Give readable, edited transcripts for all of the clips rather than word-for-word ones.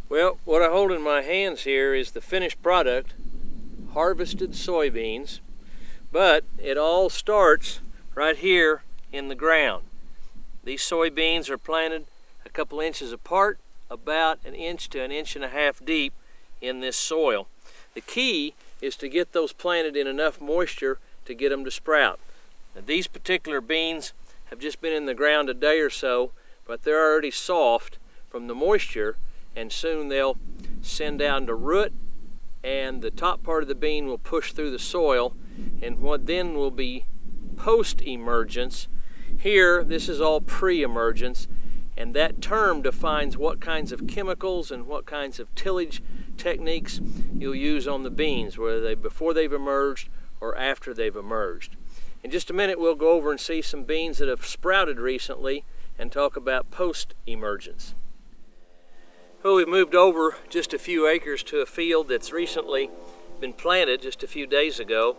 Well, what I hold in my hands here is the finished product, harvested soybeans, but it all starts right here in the ground. These soybeans are planted a couple inches apart, about an inch to an inch and a half deep in this soil. The key is to get those planted in enough moisture to get them to sprout. Now, these particular beans have just been in the ground a day or so, but they're already soft from the moisture, and soon they'll send down to root, and the top part of the bean will push through the soil, and what then will be post emergence. Here, this is all pre-emergence, and that term defines what kinds of chemicals and what kinds of tillage techniques you'll use on the beans, whether they before they've emerged or after they've emerged. In just a minute, we'll go over and see some beans that have sprouted recently and talk about post-emergence. Well, we've moved over just a few acres to a field that's recently been planted just a few days ago,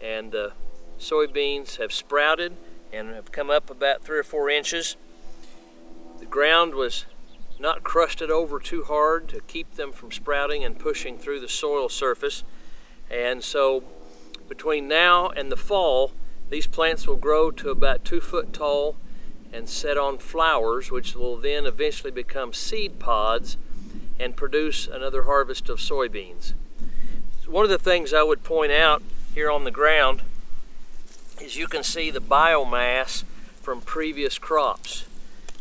and the soybeans have sprouted and have come up about 3 or 4 inches. The ground was not crusted over too hard to keep them from sprouting and pushing through the soil surface, and so between now and the fall, these plants will grow to about 2 foot tall and set on flowers, which will then eventually become seed pods and produce another harvest of soybeans. One of the things I would point out here on the ground is you can see the biomass from previous crops.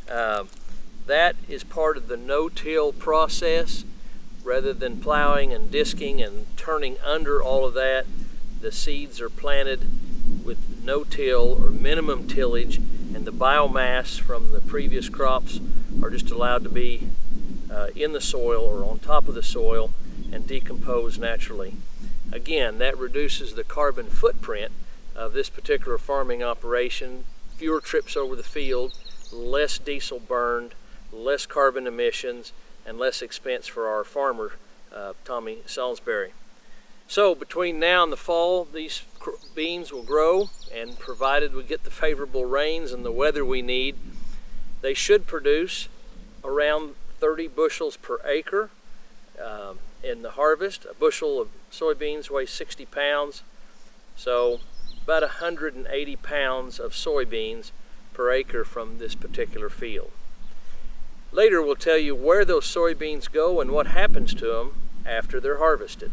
That is part of the no-till process. Rather than plowing and disking and turning under all of that, the seeds are planted with no-till or minimum tillage, and the biomass from the previous crops are just allowed to be in the soil or on top of the soil and decompose naturally. Again, that reduces the carbon footprint of this particular farming operation. Fewer trips over the field, less diesel burned, less carbon emissions, and less expense for our farmer, Tommy Salisbury. So between now and the fall, these beans will grow, and provided we get the favorable rains and the weather we need, they should produce around 30 bushels per acre in the harvest. A bushel of soybeans weighs 60 pounds, so about 180 pounds of soybeans per acre from this particular field. Later we'll tell you where those soybeans go and what happens to them after they're harvested.